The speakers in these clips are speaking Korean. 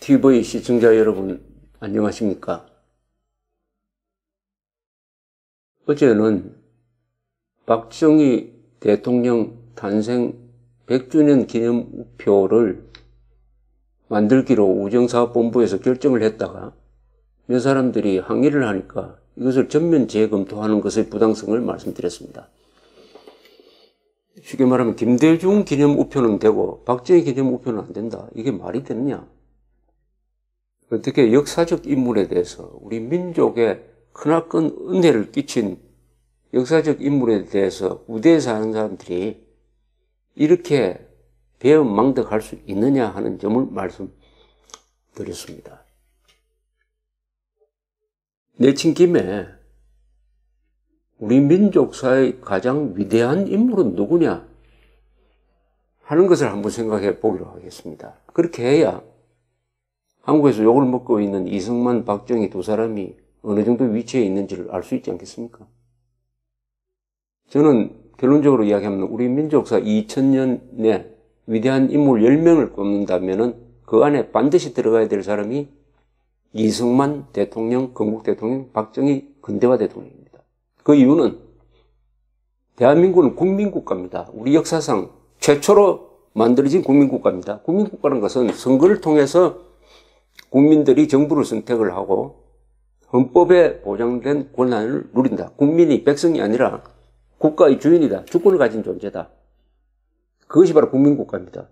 TV 시청자 여러분, 안녕하십니까? 어제는 박정희 대통령 탄생 100주년 기념 우표를 만들기로 우정사업본부에서 결정을 했다가 몇 사람들이 항의를 하니까 이것을 전면 재검토하는 것의 부당성을 말씀드렸습니다. 쉽게 말하면 김대중 기념 우표는 되고 박정희 기념 우표는 안 된다. 이게 말이 되느냐? 어떻게 역사적 인물에 대해서 우리 민족에 크나큰 은혜를 끼친 역사적 인물에 대해서 우대에서 하는 사람들이 이렇게 배은망덕할 수 있느냐 하는 점을 말씀드렸습니다. 내친 김에 우리 민족사의 가장 위대한 인물은 누구냐 하는 것을 한번 생각해 보기로 하겠습니다. 그렇게 해야 한국에서 욕을 먹고 있는 이승만, 박정희 두 사람이 어느 정도 위치에 있는지를 알 수 있지 않겠습니까? 저는 결론적으로 이야기하면 우리 민족사 2000년에 위대한 인물 10명을 꼽는다면 그 안에 반드시 들어가야 될 사람이 이승만 대통령, 건국 대통령, 박정희 근대화 대통령입니다. 그 이유는 대한민국은 국민국가입니다. 우리 역사상 최초로 만들어진 국민국가입니다. 국민국가라는 것은 선거를 통해서 국민들이 정부를 선택을 하고 헌법에 보장된 권한을 누린다. 국민이 백성이 아니라 국가의 주인이다. 주권을 가진 존재다. 그것이 바로 국민국가입니다.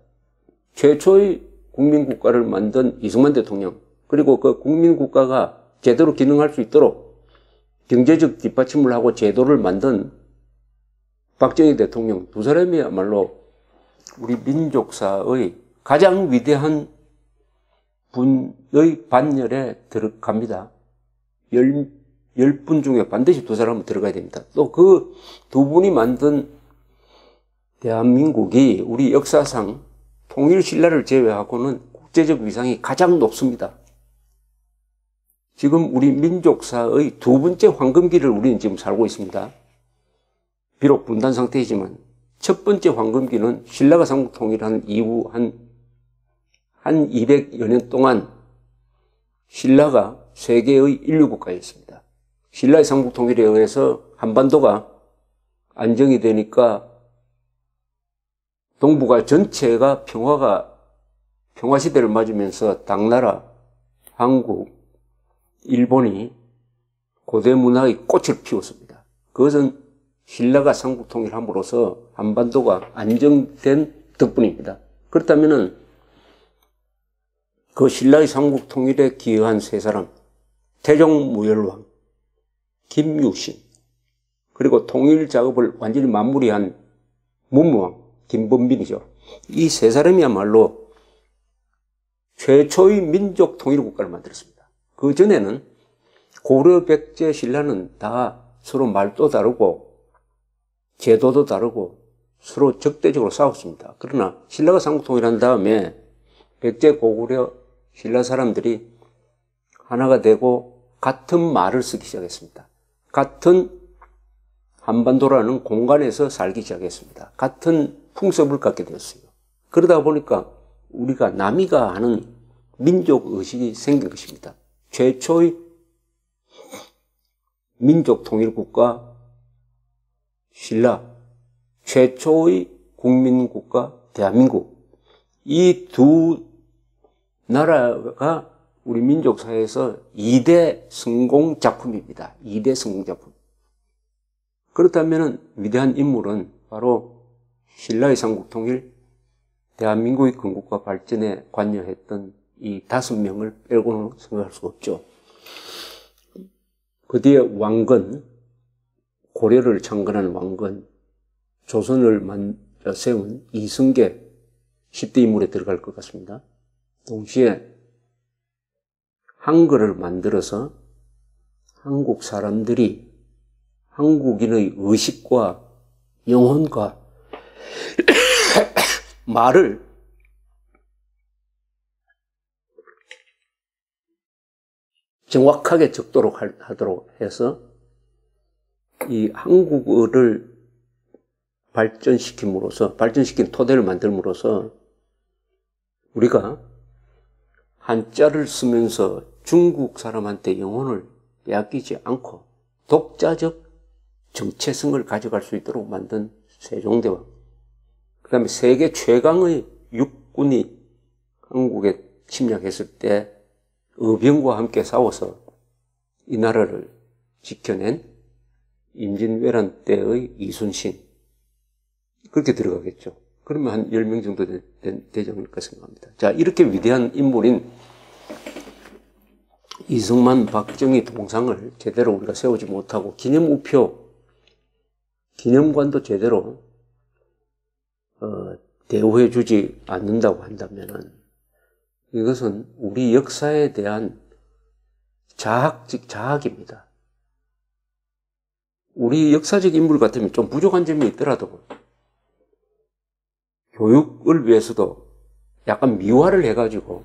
최초의 국민국가를 만든 이승만 대통령, 그리고 그 국민국가가 제대로 기능할 수 있도록 경제적 뒷받침을 하고 제도를 만든 박정희 대통령 두 사람이야말로 우리 민족사의 가장 위대한 분의 반열에 들어갑니다. 10분 중에 반드시 두 사람은 들어가야 됩니다. 또 그 두 분이 만든 대한민국이 우리 역사상 통일신라를 제외하고는 국제적 위상이 가장 높습니다. 지금 우리 민족사의 두 번째 황금기를 우리는 지금 살고 있습니다. 비록 분단 상태이지만 첫 번째 황금기는 신라가 삼국 통일한 이후 한 200여 년 동안 신라가 세계의 인류국가였습니다. 신라의 삼국 통일에 의해서 한반도가 안정이 되니까 동북아 전체가 평화 시대를 맞으면서 당나라, 한국, 일본이 고대 문화의 꽃을 피웠습니다. 그것은 신라가 삼국 통일함으로써 한반도가 안정된 덕분입니다. 그렇다면은 그 신라의 삼국 통일에 기여한 세 사람, 태종무열왕, 김유신, 그리고 통일 작업을 완전히 마무리한 문무왕, 김범빈이죠. 이 세 사람이야말로 최초의 민족 통일국가를 만들었습니다. 그 전에는 고려, 백제, 신라는 다 서로 말도 다르고 제도도 다르고 서로 적대적으로 싸웠습니다. 그러나 신라가 삼국 통일한 다음에 백제, 고구려, 신라 사람들이 하나가 되고 같은 말을 쓰기 시작했습니다. 같은 한반도라는 공간에서 살기 시작했습니다. 같은 풍습을 갖게 되었어요. 그러다 보니까 우리가 남이가 하는 민족의식이 생긴 것입니다. 최초의 민족 통일국가 신라, 최초의 국민국가 대한민국, 이 두 나라가 우리 민족사에서 2대 성공작품입니다. 2대 성공작품. 그렇다면 위대한 인물은 바로 신라의 삼국통일, 대한민국의 건국과 발전에 관여했던 이 5명을 빼고는 생각할 수가 없죠. 그 뒤에 왕건, 고려를 창건한 왕건, 조선을 세운 이승계 10대 인물에 들어갈 것 같습니다. 동시에 한글을 만들어서 한국 사람들이 한국인의 의식과 영혼과 말을 정확하게 적도록 하도록 해서 이 한국어를 발전시킨 토대를 만들므로써 우리가 한자를 쓰면서 중국 사람한테 영혼을 빼앗기지 않고 독자적 정체성을 가져갈 수 있도록 만든 세종대왕. 그 다음에 세계 최강의 육군이 한국에 침략했을 때 의병과 함께 싸워서 이 나라를 지켜낸 임진왜란 때의 이순신. 그렇게 들어가겠죠. 그러면 한 10명 정도 된 대장일까 생각합니다. 자, 이렇게 위대한 인물인 이승만, 박정희 동상을 제대로 우리가 세우지 못하고 기념우표, 기념관도 제대로 대우해 주지 않는다고 한다면은 이것은 우리 역사에 대한 자학적 자학입니다. 우리 역사적 인물 같으면 좀 부족한 점이 있더라도 교육을 위해서도 약간 미화를 해가지고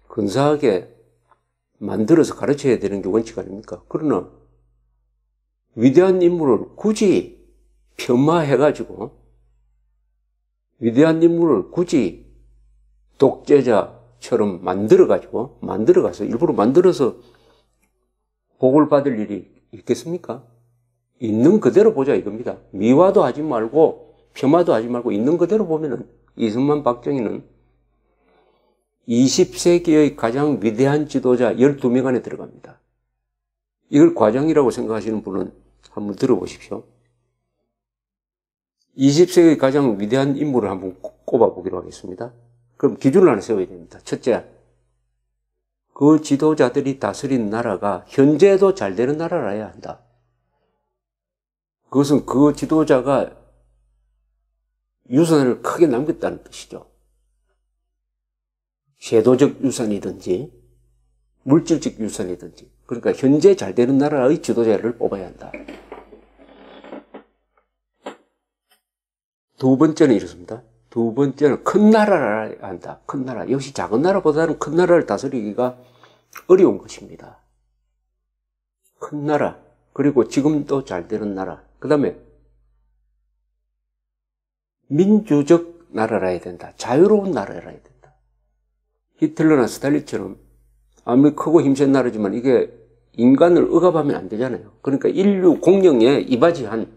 근사하게 만들어서 가르쳐야 되는 게 원칙 아닙니까? 그러나 위대한 인물을 굳이 폄하해가지고 위대한 인물을 굳이 독재자처럼 만들어가서 일부러 만들어서 복을 받을 일이 있겠습니까? 있는 그대로 보자 이겁니다. 미화도 하지 말고 폄하도 하지 말고 있는 그대로 보면은 이승만, 박정희는 20세기의 가장 위대한 지도자 12명 안에 들어갑니다. 이걸 과장이라고 생각하시는 분은 한번 들어보십시오. 20세기의 가장 위대한 인물을 한번 꼽아보기로 하겠습니다. 그럼 기준을 하나 세워야 됩니다. 첫째, 그 지도자들이 다스린 나라가 현재도 잘 되는 나라라야 한다. 그것은 그 지도자가 유산을 크게 남겼다는 뜻이죠. 제도적 유산이든지 물질적 유산이든지. 그러니까 현재 잘 되는 나라의 지도자를 뽑아야 한다. 두 번째는 이렇습니다. 두 번째는 큰 나라를 한다. 큰 나라. 역시 작은 나라보다는 큰 나라를 다스리기가 어려운 것입니다. 큰 나라. 그리고 지금도 잘 되는 나라. 그 다음에 민주적 나라라야 된다. 자유로운 나라라야 된다. 히틀러나 스탈린처럼 아무리 크고 힘센 나라지만 이게 인간을 억압하면 안 되잖아요. 그러니까 인류 공영에 이바지한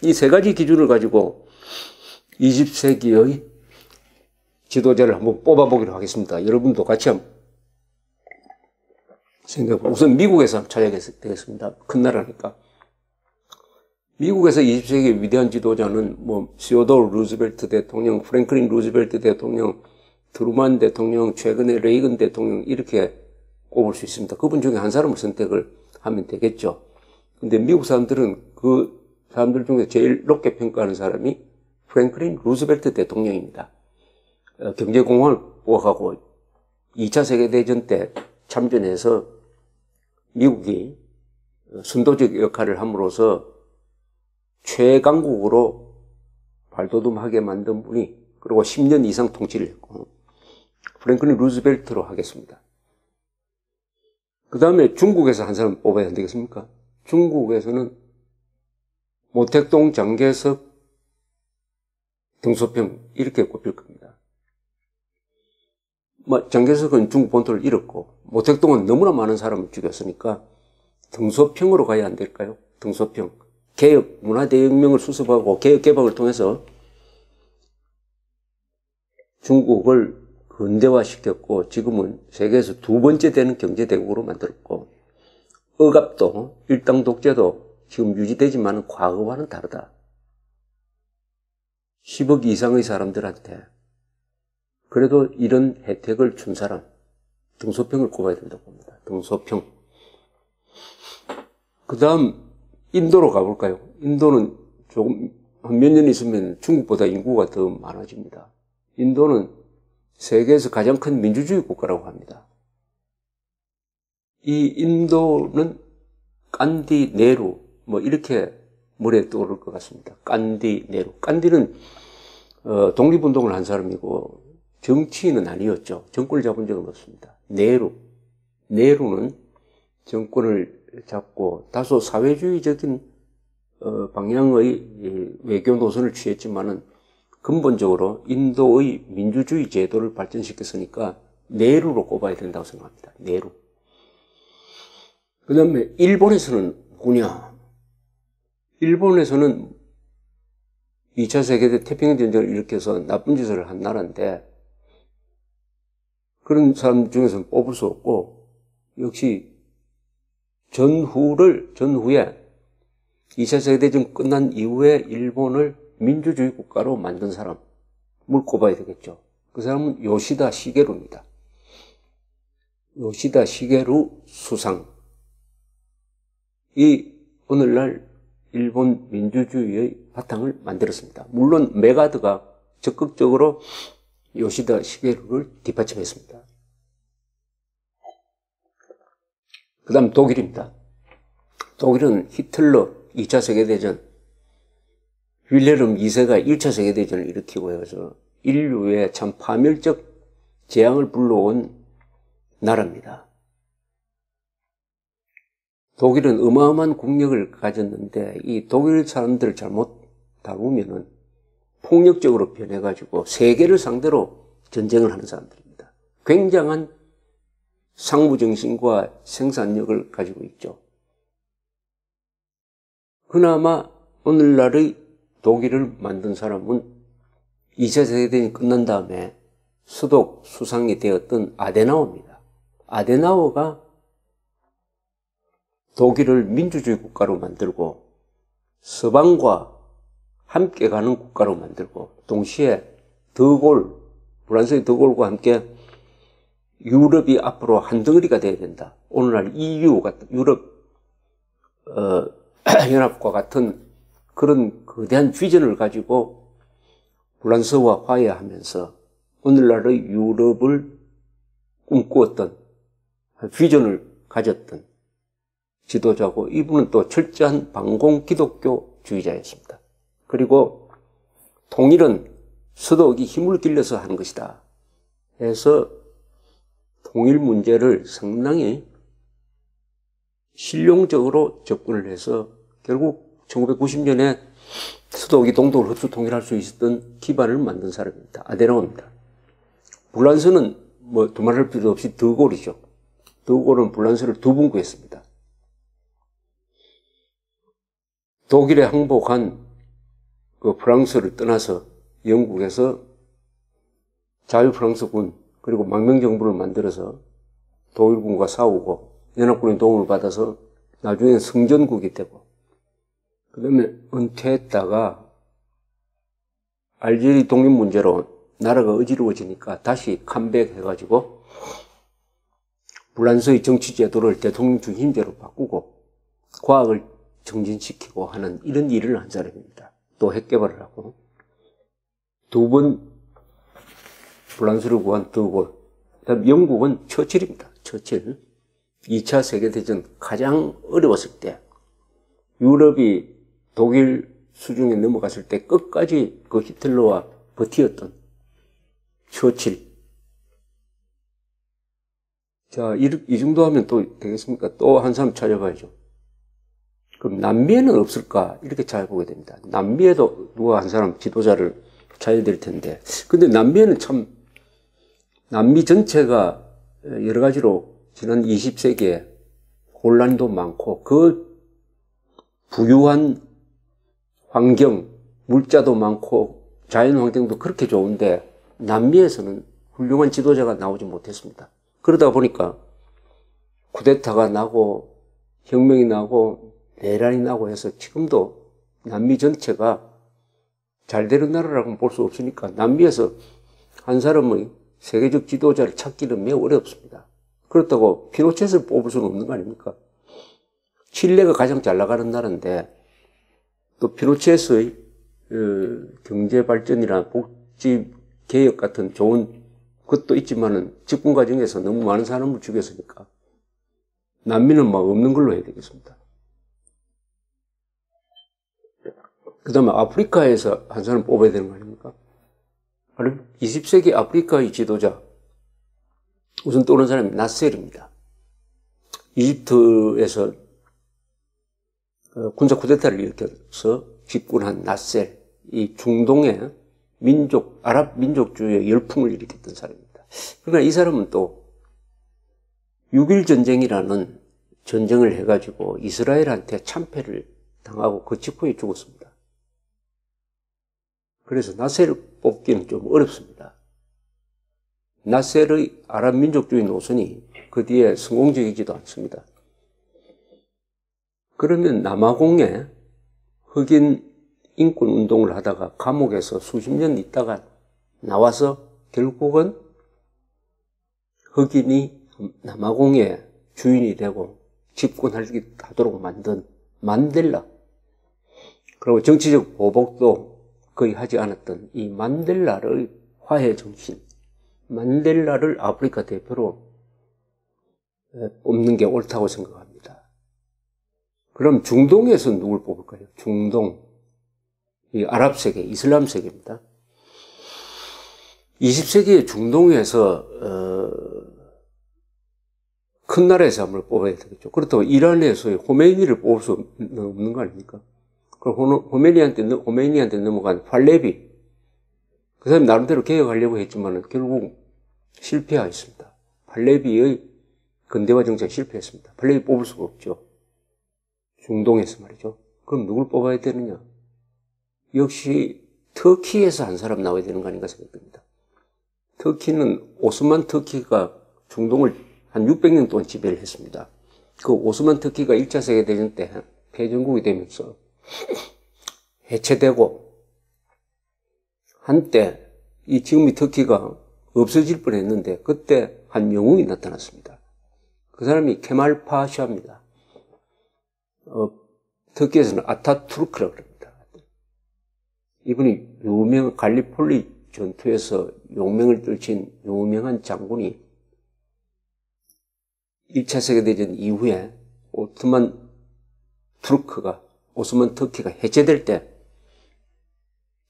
이 세 가지 기준을 가지고 20세기의 지도자를 한번 뽑아보기로 하겠습니다. 여러분도 같이 한번 생각해보고 우선 미국에서 찾아야 되겠습니다. 큰 나라니까. 미국에서 20세기 위대한 지도자는 시어도어 루즈벨트 대통령, 프랭클린 루즈벨트 대통령, 트루만 대통령, 최근에 레이건 대통령 이렇게 꼽을 수 있습니다. 그분 중에 한 사람을 선택을 하면 되겠죠. 근데 미국 사람들은 그 사람들 중에 제일 높게 평가하는 사람이 프랭클린 루즈벨트 대통령입니다. 경제공헌을 부각하고 2차 세계대전 때 참전해서 미국이 선도적 역할을 함으로써 최강국으로 발돋움하게 만든 분이 그리고 10년 이상 통치를 했고 프랭클린 루즈벨트로 하겠습니다. 그 다음에 중국에서 한 사람 뽑아야 안 되겠습니까? 중국에서는 모택동, 장개석, 등소평 이렇게 꼽힐 겁니다. 장개석은 중국 본토를 잃었고 모택동은 너무나 많은 사람을 죽였으니까 등소평으로 가야 안 될까요? 등소평. 개혁, 문화대혁명을 수습하고 개혁개방을 통해서 중국을 근대화시켰고 지금은 세계에서 두 번째 되는 경제대국으로 만들었고 억압도 일당 독재도 지금 유지되지만 과거와는 다르다. 10억 이상의 사람들한테 그래도 이런 혜택을 준 사람 등소평을 꼽아야 된다고 봅니다. 등소평. 그 다음 인도로 가볼까요? 인도는 조금 한 몇 년 있으면 중국보다 인구가 더 많아집니다. 인도는 세계에서 가장 큰 민주주의 국가라고 합니다. 이 인도는 깐디, 네루 이렇게 머리에 떠오를 것 같습니다. 깐디, 네루. 깐디는 독립운동을 한 사람이고 정치인은 아니었죠. 정권을 잡은 적은 없습니다. 네루는 정권을 잡고 다소 사회주의적인 방향의 외교 노선을 취했지만은 근본적으로 인도의 민주주의 제도를 발전시켰으니까 네루로 꼽아야 된다고 생각합니다. 네루. 그 다음에 일본에서는 뭐냐? 일본에서는 2차 세계대 태평양전쟁을 일으켜서 나쁜 짓을 한 나라인데 그런 사람 중에서는 뽑을 수 없고 역시 전후에 2차 세계대전 끝난 이후에 일본을 민주주의 국가로 만든 사람을 꼽아야 되겠죠. 그 사람은 요시다 시게루입니다. 요시다 시게루 수상. 이 오늘날 일본 민주주의의 바탕을 만들었습니다. 물론 메가드가 적극적으로 요시다 시게루를 뒷받침했습니다. 그 다음 독일입니다. 독일은 히틀러 2차 세계대전, 윌헬름 2세가 1차 세계대전을 일으키고 해서 인류에 참 파멸적 재앙을 불러온 나라입니다. 독일은 어마어마한 국력을 가졌는데 이 독일 사람들을 잘못 다루면은 폭력적으로 변해가지고 세계를 상대로 전쟁을 하는 사람들입니다. 굉장한 상무정신과 생산력을 가지고 있죠. 그나마 오늘날의 독일을 만든 사람은 2차 세계대전이 끝난 다음에 수독 수상이 되었던 아데나워입니다. 아데나워가 독일을 민주주의 국가로 만들고 서방과 함께 가는 국가로 만들고 동시에 프랑스의 드골과 함께 유럽이 앞으로 한 덩어리가 돼야 된다. 오늘날 EU 같은 유럽 연합과 같은 그런 거대한 비전을 가지고 프랑스와 화해하면서 오늘날의 유럽을 꿈꾸었던 비전을 가졌던 지도자고 이분은 또 철저한 반공 기독교주의자였습니다. 그리고 통일은 서독이 힘을 길러서 하는 것이다 해서 통일 문제를 상당히 실용적으로 접근을 해서 결국 1990년에 서독이 동독을 흡수 통일할 수 있었던 기반을 만든 사람입니다. 아데나워입니다. 불란서는 뭐 두말할 필요 없이 드골이죠. 드골은 불란서를 두 번 구했습니다. 독일에 항복한 그 프랑스를 떠나서 영국에서 자유프랑스군 그리고 망명정부를 만들어서 독일군과 싸우고 연합군의 도움을 받아서 나중에 성전국이 되고 그 다음에 은퇴했다가 알제리 독립 문제로 나라가 어지러워지니까 다시 컴백해가지고 불란서의 정치 제도를 대통령 중심제로 바꾸고 과학을 정진시키고 하는 이런 일을 한 사람입니다. 또 핵개발을 하고 두 번 불란서를 구한 드골, 그다음 영국은 처칠입니다. 처칠. 2차 세계대전 가장 어려웠을 때 유럽이 독일 수중에 넘어갔을 때 끝까지 그 히틀러와 버티었던 처칠. 자, 이 정도 하면 또 되겠습니까? 또 한 사람 찾아봐야죠. 그럼 남미에는 없을까? 이렇게 찾아보게 됩니다. 남미에도 누가 한 사람 지도자를 찾아야 될 텐데. 근데 남미에는 참, 남미 전체가 여러 가지로 지난 20세기에 혼란도 많고, 그 부유한 환경, 물자도 많고, 자연 환경도 그렇게 좋은데, 남미에서는 훌륭한 지도자가 나오지 못했습니다. 그러다 보니까 쿠데타가 나고, 혁명이 나고, 내란이 나고 해서 지금도 남미 전체가 잘 되는 나라라고는 볼 수 없으니까 남미에서 한 사람의 세계적 지도자를 찾기는 매우 어렵습니다. 그렇다고 피노체를 뽑을 수는 없는 거 아닙니까? 칠레가 가장 잘 나가는 나라인데 또 피노체의 경제 발전이나 복지 개혁 같은 좋은 것도 있지만은 집권 과정에서 너무 많은 사람을 죽였으니까 남미는 막 없는 걸로 해야 되겠습니다. 그 다음에 아프리카에서 한 사람 뽑아야 되는 거 아닙니까? 20세기 아프리카의 지도자, 우선 떠오르는 사람이 나셀입니다. 이집트에서 군사 쿠데타를 일으켜서 집권한 나셀, 이 중동의 아랍 민족주의의 열풍을 일으켰던 사람입니다. 그러나 이 사람은 또 6.1 전쟁이라는 전쟁을 해가지고 이스라엘한테 참패를 당하고 그 직후에 죽었습니다. 그래서 나셀을 뽑기는 좀 어렵습니다. 나셀의 아랍 민족주의 노선이 그 뒤에 성공적이지도 않습니다. 그러면 남아공에 흑인 인권 운동을 하다가 감옥에서 수십 년 있다가 나와서 결국은 흑인이 남아공의 주인이 되고 집권하도록 만든 만델라, 그리고 정치적 보복도 거의 하지 않았던 이 만델라의 화해 정신, 만델라를 아프리카 대표로 뽑는 게 옳다고 생각합니다. 그럼 중동에서 누굴 뽑을까요? 중동, 이 아랍 세계, 이슬람 세계입니다. 20세기의 중동에서 큰 나라에서 한번 뽑아야 되겠죠. 그렇다고 이란에서의 호메이니를 뽑을 수 없는 거 아닙니까? 그럼 호메이니한테 넘어간 팔레비, 그 사람이 나름대로 개혁하려고 했지만 결국 실패하였습니다. 팔레비의 근대화 정책 실패했습니다. 팔레비 뽑을 수가 없죠. 중동에서 말이죠. 그럼 누굴 뽑아야 되느냐? 역시 터키에서 한 사람 나와야 되는 거 아닌가 생각됩니다. 터키는 오스만 터키가 중동을 한 600년 동안 지배를 했습니다. 그 오스만 터키가 1차 세계대전 때 패전국이 되면서 해체되고 한때 지금 이 터키가 없어질 뻔했는데 그때 한 영웅이 나타났습니다. 그 사람이 케말 파샤입니다. 터키에서는 아타투르크라고 합니다. 이분이 유명한 갈리폴리 전투에서 용맹을 떨친 유명한 장군이 1차 세계대전 이후에 오스만 터키가 해체될 때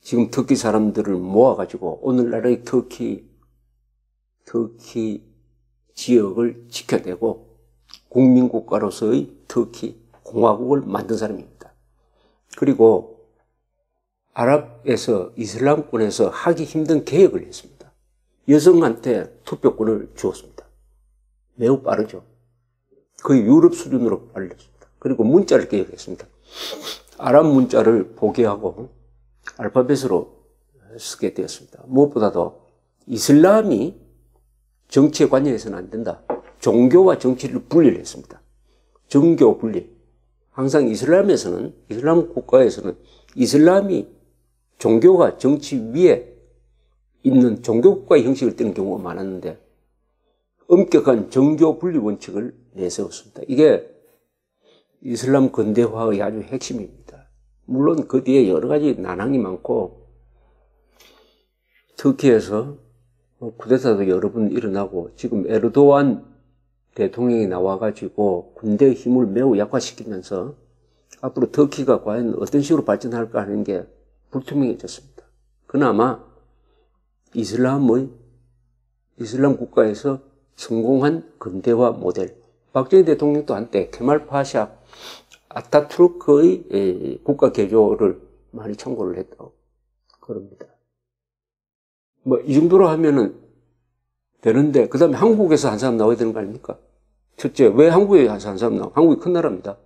지금 터키 사람들을 모아가지고 오늘날의 터키 지역을 지켜내고 국민국가로서의 터키 공화국을 만든 사람입니다. 그리고 아랍에서 이슬람권에서 하기 힘든 개혁을 했습니다. 여성한테 투표권을 주었습니다. 매우 빠르죠. 거의 유럽 수준으로 빨랐습니다. 그리고 문자를 개혁했습니다. 아랍 문자를 보게하고 알파벳으로 쓰게 되었습니다. 무엇보다도 이슬람이 정치에 관여해서는 안 된다. 종교와 정치를 분리를 했습니다. 정교 분리. 항상 이슬람 국가에서는 이슬람이 종교가 정치 위에 있는 종교국가의 형식을 띠는 경우가 많았는데 엄격한 정교 분리 원칙을 내세웠습니다. 이게 이슬람 근대화의 아주 핵심입니다. 물론 그 뒤에 여러 가지 난항이 많고 터키에서 쿠데타도 여러 번 일어나고 지금 에르도안 대통령이 나와가지고 군대의 힘을 매우 약화시키면서 앞으로 터키가 과연 어떤 식으로 발전할까 하는 게 불투명해졌습니다. 그나마 이슬람 국가에서 성공한 근대화 모델. 박정희 대통령도 한때 케말 파샤, 아타투르크의 국가 개조를 많이 참고를 했다고 그럽니다. 이 정도로 하면은 되는데, 그 다음에 한국에서 한 사람 나와야 되는 거 아닙니까? 첫째, 왜 한국에 한 사람 나와? 한국이 큰 나라입니다.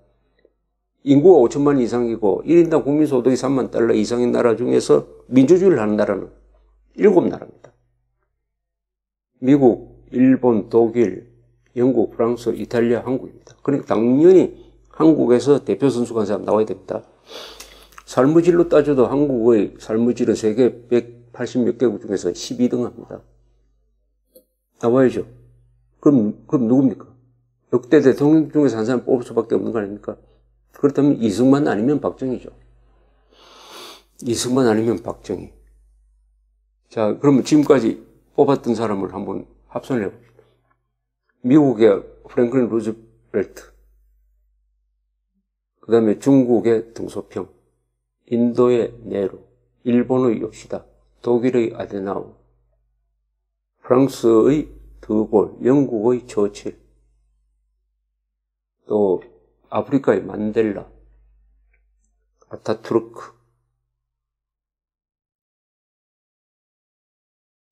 인구가 5천만 이상이고 1인당 국민소득이 3만 달러 이상인 나라 중에서 민주주의를 하는 나라는 7나라입니다. 미국, 일본, 독일, 영국, 프랑스, 이탈리아, 한국입니다. 그러니까 당연히 한국에서 대표 선수가 한 사람 나와야 됩니다. 삶의질로 따져도 한국의 삶의질은 세계 180몇 개국 중에서 12등 합니다. 나와야죠. 그럼 누굽니까? 역대 대통령 중에서 한 사람 뽑을 수밖에 없는 거 아닙니까? 그렇다면 이승만 아니면 박정희죠. 이승만 아니면 박정희. 자, 그러면 지금까지 뽑았던 사람을 한번 합산을 해봅시다. 미국의 프랭클린 루즈벨트, 그 다음에 중국의 등소평, 인도의 네루, 일본의 요시다, 독일의 아데나우, 프랑스의 드골, 영국의 처칠, 또 아프리카의 만델라, 아타투르크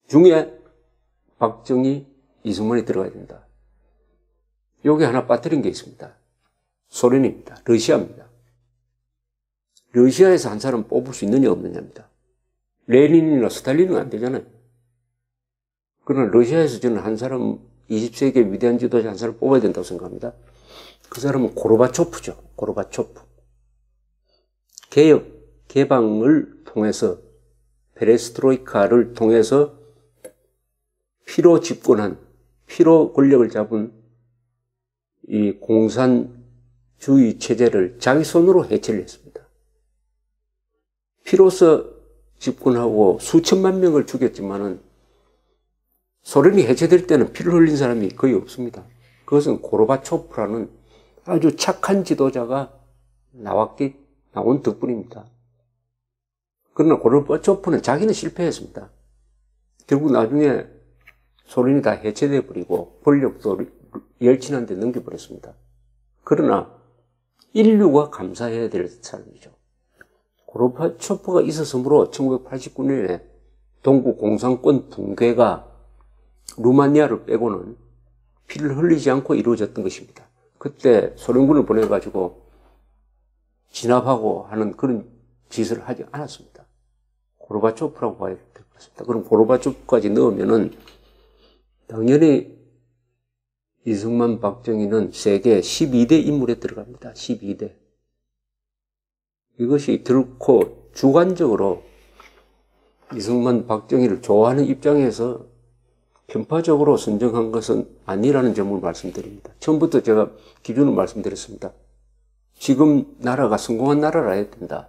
중에 박정희, 이승만이 들어가야 된다. 여기 하나 빠뜨린 게 있습니다. 소련입니다. 러시아입니다. 러시아에서 한 사람 뽑을 수 있느냐 없느냐입니다. 레닌이나 스탈린은 안 되잖아요. 그러나 러시아에서 저는 한 사람, 20세기의 위대한 지도자 한 사람 뽑아야 된다고 생각합니다. 그 사람은 고르바초프죠. 고르바초프. 개혁, 개방을 통해서, 페레스트로이카를 통해서 피로 집권한, 피로 권력을 잡은 이 공산주의 체제를 자기 손으로 해체를 했습니다. 피로서 집권하고 수천만 명을 죽였지만은 소련이 해체될 때는 피를 흘린 사람이 거의 없습니다. 그것은 고르바초프라는 아주 착한 지도자가 나온 덕분입니다. 그러나 고르바초프는 자기는 실패했습니다. 결국 나중에 소련이 다 해체돼 버리고 권력도 열친한테 넘겨버렸습니다. 그러나 인류가 감사해야 될 사람이죠. 고르바초프가 있었으므로 1989년에 동구 공산권 붕괴가 루마니아를 빼고는 피를 흘리지 않고 이루어졌던 것입니다. 그때 소련군을 보내가지고 진압하고 하는 그런 짓을 하지 않았습니다. 고르바초프라고 봐야 될 것 같습니다. 그럼 고르바초프까지 넣으면은 당연히 이승만, 박정희는 세계 12대 인물에 들어갑니다. 12대. 이것이 결코 주관적으로 이승만, 박정희를 좋아하는 입장에서 편파적으로 선정한 것은 아니라는 점을 말씀드립니다. 처음부터 제가 기준을 말씀드렸습니다. 지금 나라가 성공한 나라라야 된다.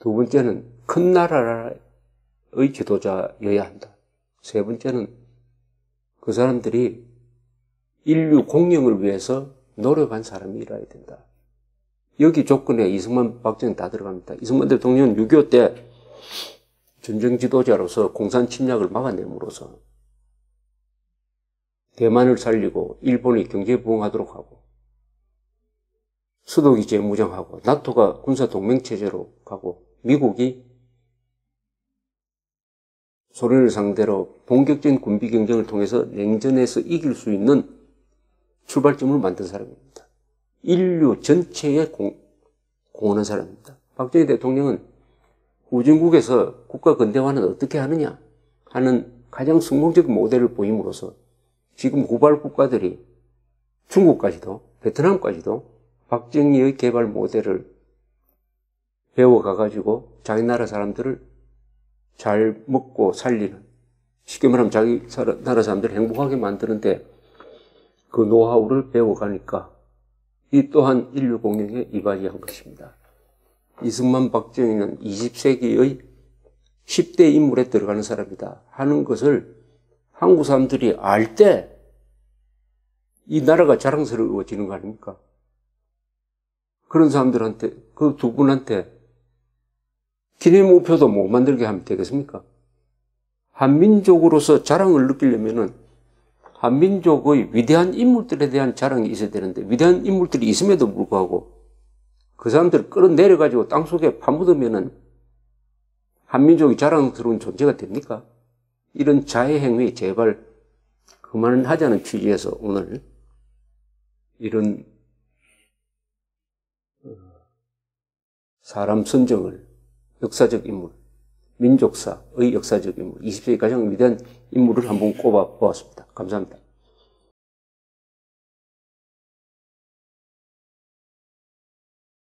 두 번째는 큰 나라의 지도자여야 한다. 세 번째는 그 사람들이 인류 공영을 위해서 노력한 사람이라야 된다. 여기 조건에 이승만, 박정희 다 들어갑니다. 이승만 대통령은 6.25 때 전쟁 지도자로서 공산 침략을 막아냄으로써 대만을 살리고 일본이 경제 부흥하도록 하고 수도기 재무장하고 나토가 군사 동맹체제로 가고 미국이 소련을 상대로 본격적인 군비 경쟁을 통해서 냉전에서 이길 수 있는 출발점을 만든 사람입니다. 인류 전체에 공헌한 사람입니다. 박정희 대통령은 후진국에서 국가 근대화는 어떻게 하느냐 하는 가장 성공적인 모델을 보임으로써 지금 후발 국가들이 중국까지도 베트남까지도 박정희의 개발 모델을 배워가가지고 자기 나라 사람들을 잘 먹고 살리는, 쉽게 말하면 자기 나라 사람들을 행복하게 만드는데 그 노하우를 배워가니까 이 또한 인류 공영에 이바지한 것입니다. 이승만, 박정희는 20세기의 10대 인물에 들어가는 사람이다 하는 것을 한국 사람들이 알 때 이 나라가 자랑스러워지는 거 아닙니까? 그런 사람들한테, 그 두 분한테 기념우표도 못 만들게 하면 되겠습니까? 한민족으로서 자랑을 느끼려면은 한민족의 위대한 인물들에 대한 자랑이 있어야 되는데 위대한 인물들이 있음에도 불구하고 그 사람들을 끌어내려가지고 땅속에 파묻으면은 한민족이 자랑스러운 존재가 됩니까? 이런 자해 행위 제발 그만하자는 취지에서 오늘 이런 사람 선정을 역사적 인물, 민족사의 역사적 인물, 20세기 가장 위대한 인물을 한번 꼽아 보았습니다. 감사합니다.